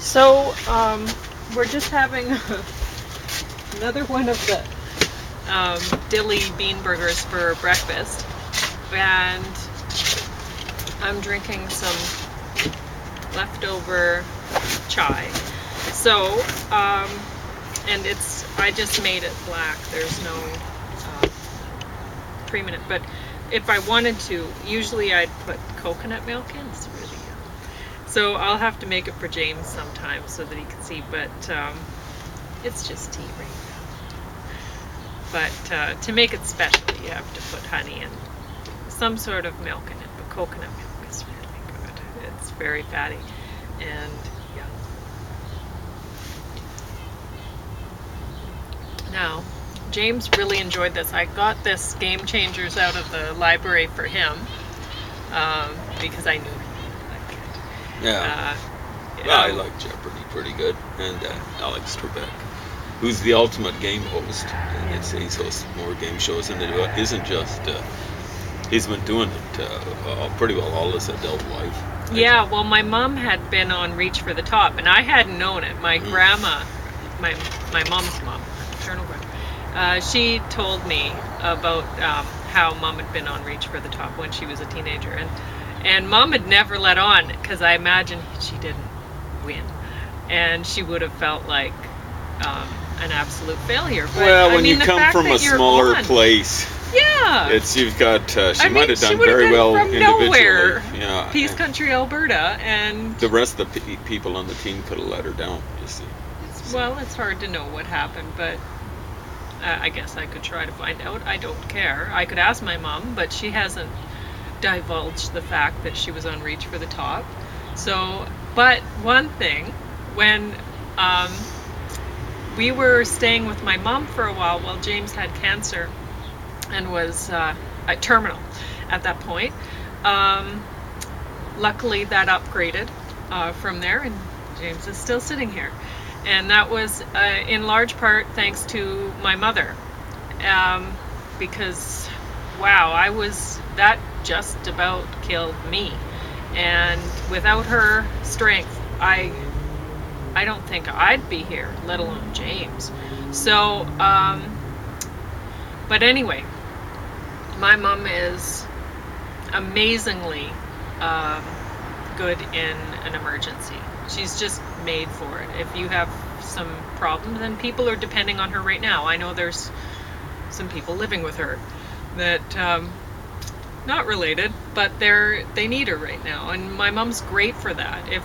So, we're just having another one of the dilly bean burgers for breakfast, and I'm drinking some leftover chai. So, and I just made it black. There's no cream in it, but if I wanted to, usually I'd put coconut milk in. It's really yummy. So I'll have to make it for James sometime so that he can see, but it's just tea right now. But to make it special, you have to put honey and some sort of milk in it, but coconut milk is really good. It's very fatty and yeah. Now, James really enjoyed this. I got this Game Changers out of the library for him because I knew he would like it. Yeah. Well, I like Jeopardy pretty good. And Alex Trebek, who's the ultimate game host. And he's hosted more game shows, and it isn't just. He's been doing it pretty well all his adult life. Yeah, well, my mom had been on Reach for the Top, and I hadn't known it. My grandma, my mom's mom, maternal grandma, she told me about how Mom had been on Reach for the Top when she was a teenager, and Mom had never let on because I imagine she didn't win, and she would have felt like an absolute failure. But, well, when you come from a smaller place, yeah, you've got. She might have done very well from individually. Nowhere, yeah, Peace Country, Alberta, and the rest of the people on the team could have let her down. You see. Well, it's hard to know what happened, but I guess I could try to find out. I don't care. I could ask my mom, but she hasn't divulged the fact that she was on Reach for the Top. So, but one thing, when we were staying with my mom for a while James had cancer and was terminal at that point, luckily that upgraded from there, and James is still sitting here. And that was in large part thanks to my mother, because wow, that just about killed me, and without her strength, I don't think I'd be here, let alone James. So, but anyway, my mom is amazingly good in an emergency. She's just made for it. If you have some problems, and people are depending on her right now. I know there's some people living with her that not related, but they need her right now, and my mom's great for that. If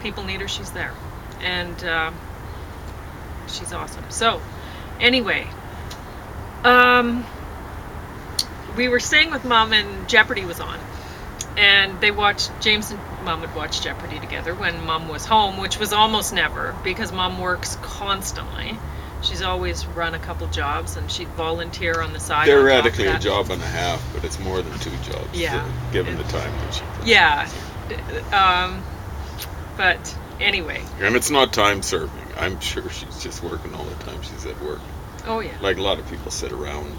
people need her, she's there, and she's awesome. So anyway, we were staying with Mom, and Jeopardy was on. And James and Mom would watch Jeopardy together when Mom was home, which was almost never, because Mom works constantly. She's always run a couple jobs, and she'd volunteer on the side. Theoretically a job and a half, but it's more than 2 jobs. Yeah. Given the time that she puts. Yeah. But anyway. And it's not time serving. I'm sure she's just working all the time she's at work. Oh, yeah. Like a lot of people sit around and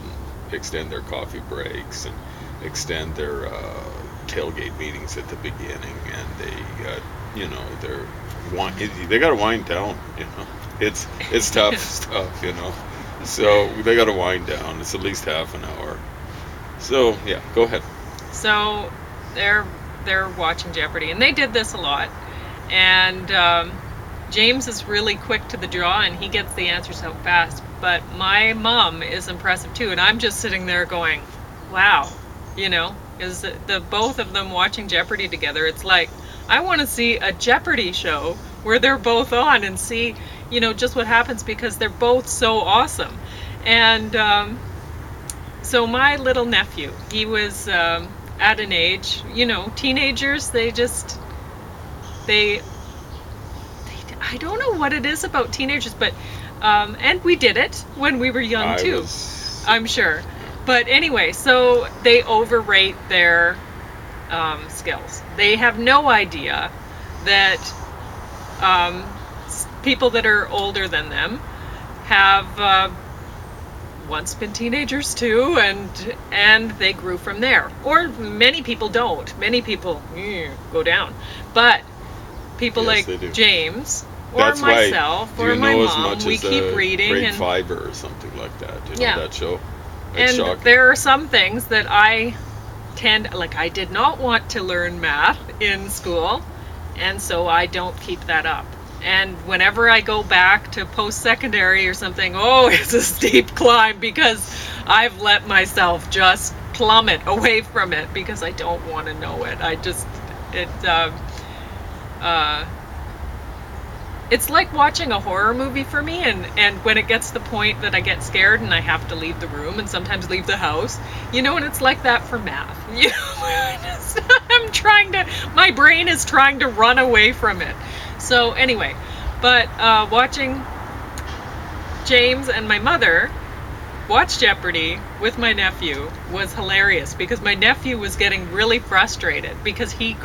extend their coffee breaks and extend their tailgate meetings at the beginning, and they got to wind down. It's tough stuff. So they got to wind down. It's at least half an hour. So yeah, go ahead. So they're watching Jeopardy, and they did this a lot. And James is really quick to the draw, and he gets the answers out fast. But my mom is impressive too, and I'm just sitting there going, "Wow," is the both of them watching Jeopardy together. It's like I want to see a Jeopardy show where they're both on and see, just what happens, because they're both so awesome. And so my little nephew, he was at an age, teenagers, I don't know what it is about teenagers, but and we did it when we were young too, I'm sure. But anyway, so they overrate their skills. They have no idea that people that are older than them have once been teenagers too, and they grew from there. Or many people don't. Many people go down. But people Yes, like they do. James or That's why, myself do or you my know as mom, much we as keep reading Grade and Fiber or something like that? You know Yeah. that show? It's and shocking. there are some things that I I did not want to learn math in school, and so I don't keep that up. And whenever I go back to post-secondary or something, oh, it's a steep climb because I've let myself just plummet away from it because I don't want to know it. Uh, it's like watching a horror movie for me, and when it gets to the point that I get scared and I have to leave the room and sometimes leave the house, and it's like that for math. I'm trying to, my brain is trying to run away from it. So anyway, but watching James and my mother watch Jeopardy with my nephew was hilarious because my nephew was getting really frustrated because he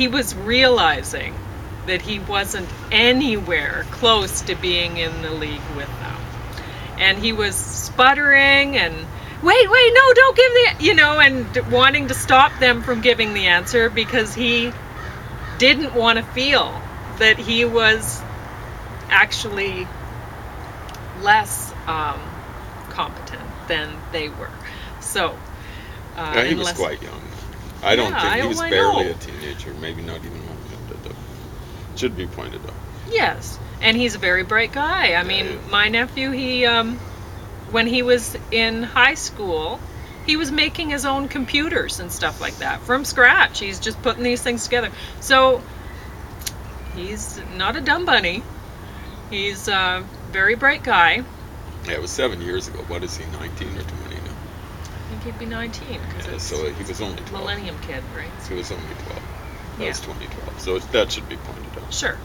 was realizing that he wasn't anywhere close to being in the league with them. And he was sputtering and, wait, no, don't give and wanting to stop them from giving the answer because he didn't want to feel that he was actually less competent than they were. So, Yeah, he was quite young. I don't think he was I barely know. a teenager, maybe not even one. Should be pointed out. Yes, and he's a very bright guy. I mean, yeah. my nephew, when he was in high school, he was making his own computers and stuff like that from scratch. He's just putting these things together. So he's not a dumb bunny. He's a very bright guy. Yeah, it was 7 years ago. What is he, 19 or 20 now? I think he'd be 19. Yeah, so he was only 12. Millennium Kid, right? He was only 12. That was Yeah. 2012. So that should be pointed out. Sure.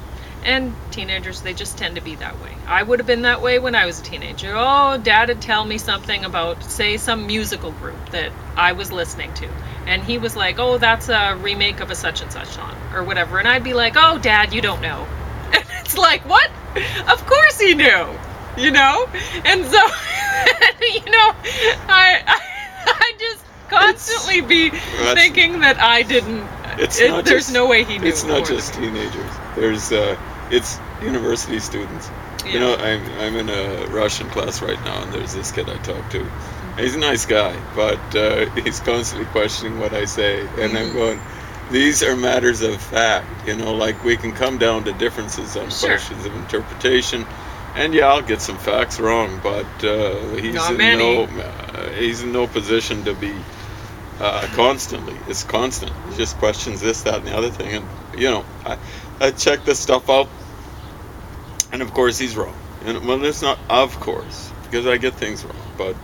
And teenagers, they just tend to be that way. I would have been that way when I was a teenager. Oh, Dad would tell me something about, say, some musical group that I was listening to. And he was like, oh, that's a remake of a such and such song, or whatever. And I'd be like, oh, Dad, you don't know. And it's like, what? Of course he knew, And so, I just constantly be thinking that I didn't. There's no way he knew. It's not just teenagers. There's it's university students. Yeah. I'm in a Russian class right now, and there's this kid I talk to. He's a nice guy, but he's constantly questioning what I say, and I'm going, these are matters of fact. Like we can come down to differences on Sure. questions of interpretation, and yeah, I'll get some facts wrong, but he's in no position to be constantly. It's constant. He just questions this, that, and the other thing, and I check this stuff out, and of course he's wrong. And well, it's not of course because I get things wrong, but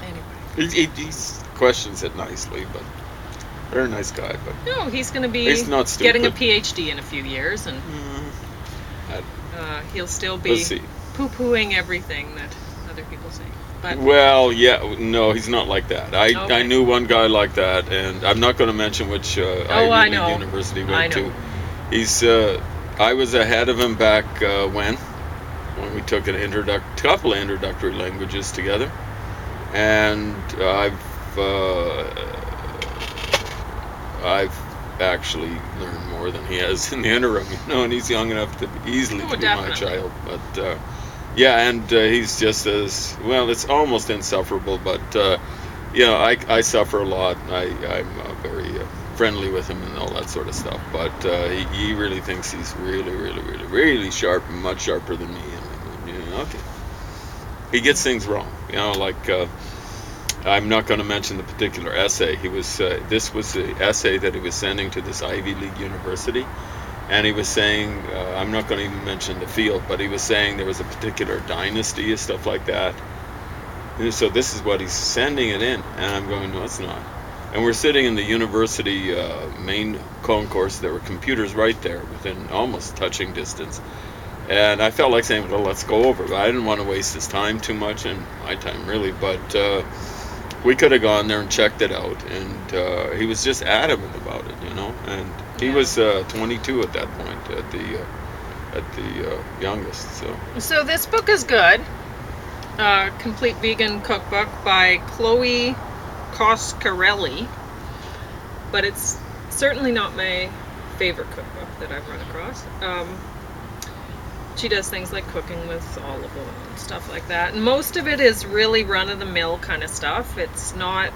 Anyway. he questions it nicely, but very nice guy. But No, he's going to be he's not stupid. getting a PhD in a few years, and he'll still be Let's see. poo-pooing everything that other people say. But Well, yeah, no, he's not like that. I Okay. knew one guy like that, and I'm not going to mention which I Ivy know. League university he I went know. to. He's I was ahead of him back when we took couple of introductory languages together, and I've actually learned more than he has in the interim, and he's young enough to easily to be my definitely. child. But yeah, and he's just as well. It's almost insufferable, but I suffer a lot. I'm very friendly with him and all that sort of stuff. But he really thinks he's really, really, really, really sharp, and much sharper than me. And okay, he gets things wrong. I'm not going to mention the particular essay. This was the essay that he was sending to this Ivy League university, and he was saying, I'm not going to even mention the field, but he was saying there was a particular dynasty and stuff like that. And so this is what he's sending it in, and I'm going, no, it's not. And we're sitting in the university main concourse. There were computers right there within almost touching distance. And I felt like saying, well, let's go over. But I didn't want to waste his time too much, and my time really. But we could have gone there and checked it out. And he was just adamant about it, And he was 22 at that point at the at the youngest. So this book is good. Complete Vegan Cookbook by Chloe Coscarelli, but it's certainly not my favorite cookbook that I've run across. She does things like cooking with olive oil and stuff like that, and most of it is really run-of-the-mill kind of stuff. It's not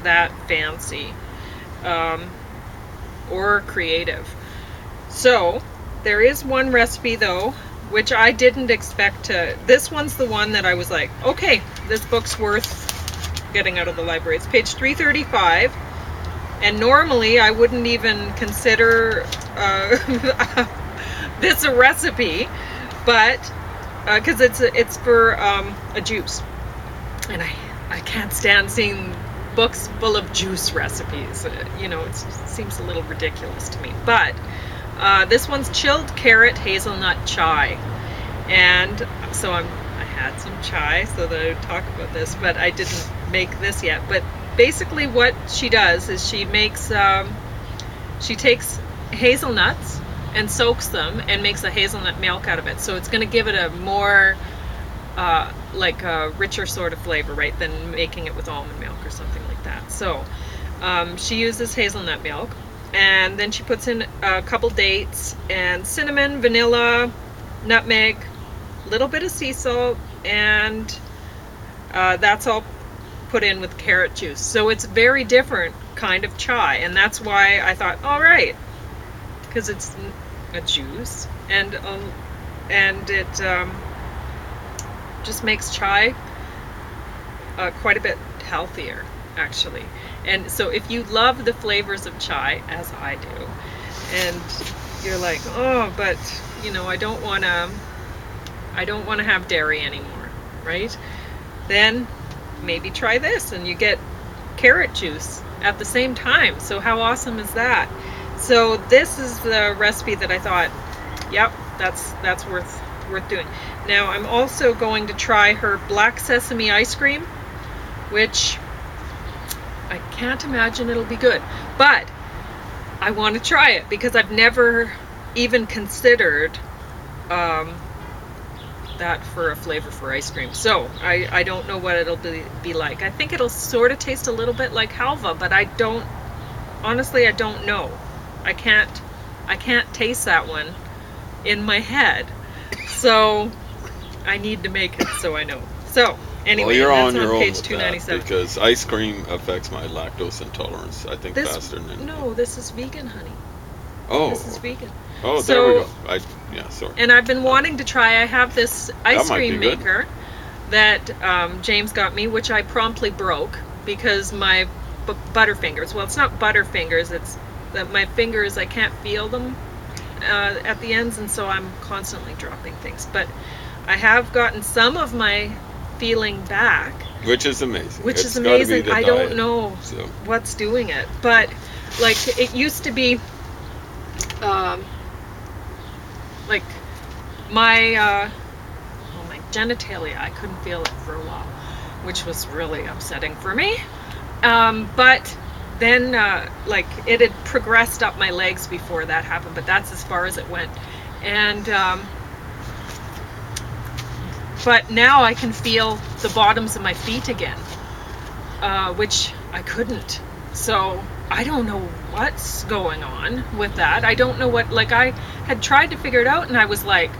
that fancy or creative. So there is one recipe though, which I didn't expect to. This one's the one that I was like, okay, this book's worth getting out of the library. It's page 335, and normally I wouldn't even consider this a recipe, but because it's for a juice, and I can't stand seeing books full of juice recipes. It seems a little ridiculous to me, but this one's chilled carrot hazelnut chai, and so I had some chai so that I would talk about this, but I didn't make this yet. But basically what she does is she takes hazelnuts and soaks them and makes a hazelnut milk out of it, so it's going to give it a more like a richer sort of flavor, right, than making it with almond milk or something like that. So she uses hazelnut milk, and then she puts in a couple dates and cinnamon, vanilla, nutmeg, a little bit of sea salt, and that's all put in with carrot juice. So it's very different kind of chai, and that's why I thought, all right, because it's a juice, and it just makes chai quite a bit healthier, actually. And so if you love the flavors of chai, as I do, and you're like, oh, but I don't want to have dairy anymore, right? Then maybe try this, and you get carrot juice at the same time. So how awesome is that? So this is the recipe that I thought, yep, that's worth doing. Now I'm also going to try her black sesame ice cream, which I can't imagine it'll be good, but I want to try it because I've never even considered that for a flavor for ice cream. So I don't know what it'll be like. I think it'll sort of taste a little bit like halva, but I don't know. I can't taste that one in my head. So I need to make it so I know. So anyway, well, you're that's on your own page with 297. that, because ice cream affects my lactose intolerance, I think, faster than anything. No, this is vegan, honey. Oh. This is vegan. Oh, so, there we go. Sorry. And I've been wanting to try. I have this ice cream good. maker that James got me, which I promptly broke because my Butterfingers. Well, it's not Butterfingers. It's that my fingers, I can't feel them at the ends, and so I'm constantly dropping things. But I have gotten some of my feeling back, which is amazing. It's gotta be the diet, don't know so what's doing it, but like it used to be like my genitalia, I couldn't feel it for a while, which was really upsetting for me, but then like it had progressed up my legs before that happened, but that's as far as it went. And but now I can feel the bottoms of my feet again, which I couldn't. So I don't know what's going on with that. I don't know what, like, I had tried to figure it out, and I was like,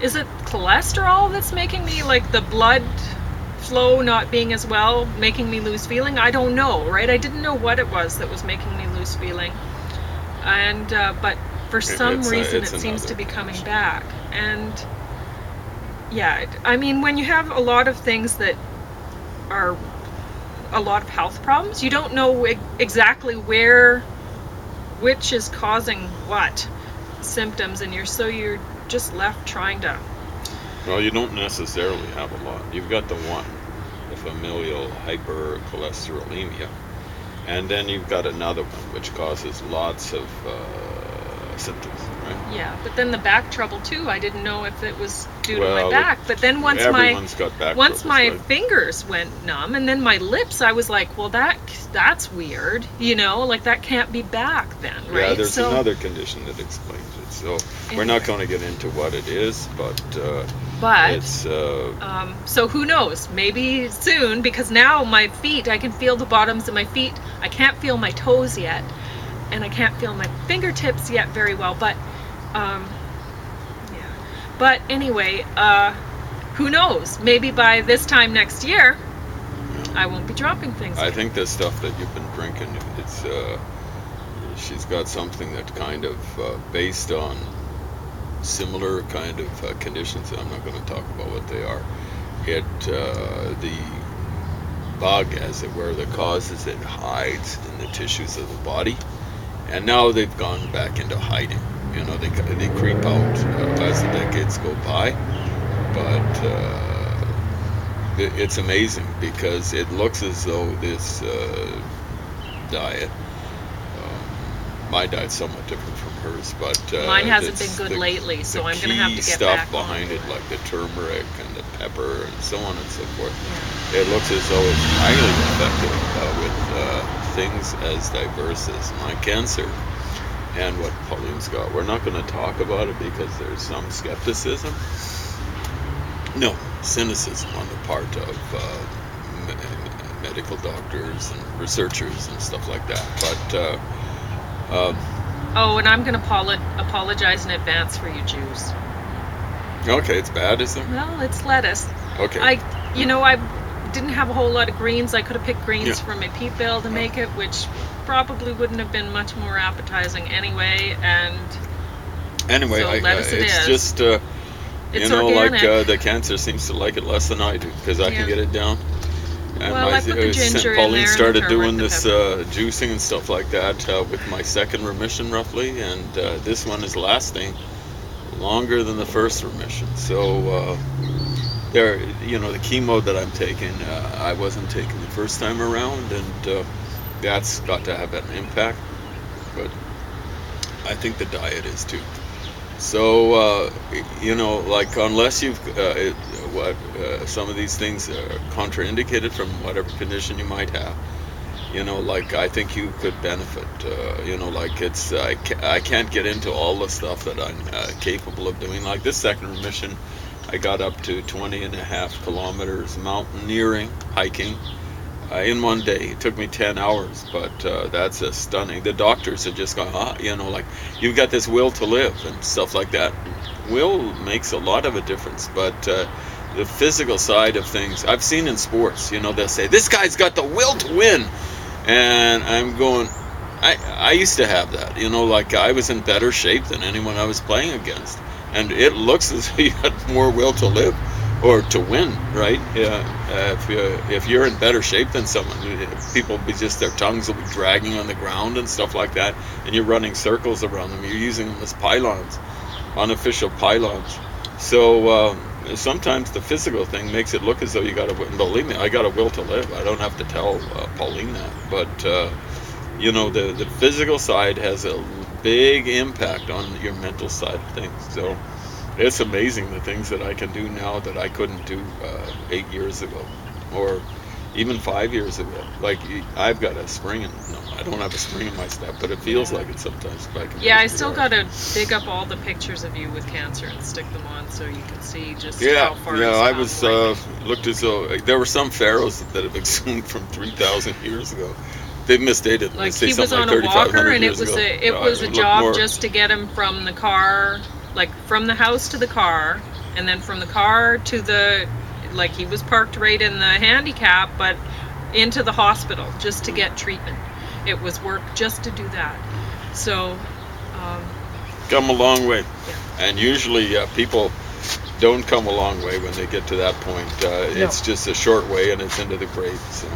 is it cholesterol that's making me, like, the blood flow not being as well, making me lose feeling? I don't know, right? I didn't know what it was that was making me lose feeling. And but for some reason it seems to be coming back. And yeah, I mean, when you have a lot of things that are a lot of health problems, you don't know exactly which is causing what symptoms, and you're just left trying to. Well, you don't necessarily have a lot. You've got the one, the familial hypercholesterolemia, and then you've got another one which causes lots of symptoms, right? Yeah, but then the back trouble too. I didn't know if it was due to my Well, back. But then once everyone's got back troubles, my right? fingers went numb, and then my lips, I was like, well, that's weird. Like that can't be back then, right? Yeah, there's So another condition that explains it. So we're not going to get into what it is, but it's so who knows? Maybe soon, because now my feet, I can feel the bottoms of my feet. I can't feel my toes yet, and I can't feel my fingertips yet very well. But yeah. But anyway, who knows? Maybe by this time next year, I won't be dropping things. I think the stuff that you've been drinking, it's she's got something that kind of based on similar kind of conditions. I'm not going to talk about what they are. The bug, as it were, that causes it hides in the tissues of the body, and now they've gone back into hiding. You know, they creep out as the decades go by, but it's amazing because it looks as though this diet. My diet's somewhat different from hers, but mine hasn't been good lately, so I'm going to have to get stuff back behind on it, like the turmeric and the pepper and so on and so forth. Yeah. It looks as though it's highly effective with things as diverse as my cancer and what Pauline's got. We're not going to talk about it because there's some skepticism. No, cynicism on the part of medical doctors and researchers and stuff like that. But and I'm going to apologize in advance for you Jews. Okay, it's bad, is it? Well, it's lettuce. Okay. I didn't have a whole lot of greens. I could have picked greens from my peat bill to make it, which probably wouldn't have been much more appetizing anyway. And anyway, so lettuce it's just it's organic. Like the cancer seems to like it less than I do because I can get it down. And well, I put the ginger in there. Pauline started doing this pepper. juicing and stuff like that with my second remission roughly, and this one is lasting longer than the first remission. So the chemo that I'm taking, I wasn't taking the first time around, and that's got to have an impact. But I think the diet is too. So like unless you've some of these things are contraindicated from whatever condition you might have, like I think you could benefit. Like it's I can't get into all the stuff that I'm capable of doing. Like this second remission, I got up to 20.5 kilometers mountaineering, hiking. In one day. It took me 10 hours, but that's a stunning. The doctors had just gone, like you've got this will to live and stuff like that. Will makes a lot of a difference, but the physical side of things, I've seen in sports, they'll say, this guy's got the will to win. And I'm going, I used to have that, like I was in better shape than anyone I was playing against. And it looks as though you got more will to live. Or to win, right? If you're in better shape than someone, people will be just their tongues will be dragging on the ground and stuff like that, and you're running circles around them. You're using them as pylons, unofficial pylons. So sometimes the physical thing makes it look as though you got to win. Believe me, I got a will to live. I don't have to tell Pauline that, but the physical side has a big impact on your mental side of things. So. It's amazing the things that I can do now that I couldn't do 8 years ago, or even 5 years ago. Like I've got a spring I don't have a spring in my step, but it feels like it sometimes. I still got to dig up all the pictures of you with cancer and stick them on so you can see just how far. Yeah, I was looked as though there were some pharaohs that have exhumed from 3,000 years ago. They've misdated. Like he was on a walker, and it was a job just to get him from the car. Like from the house to the car, and then from the car to he was parked right in the handicap, but into the hospital just to get treatment. It was work just to do that. So come a long way. Yeah. And usually people don't come a long way when they get to that point. It's just a short way, and it's into the grave. So.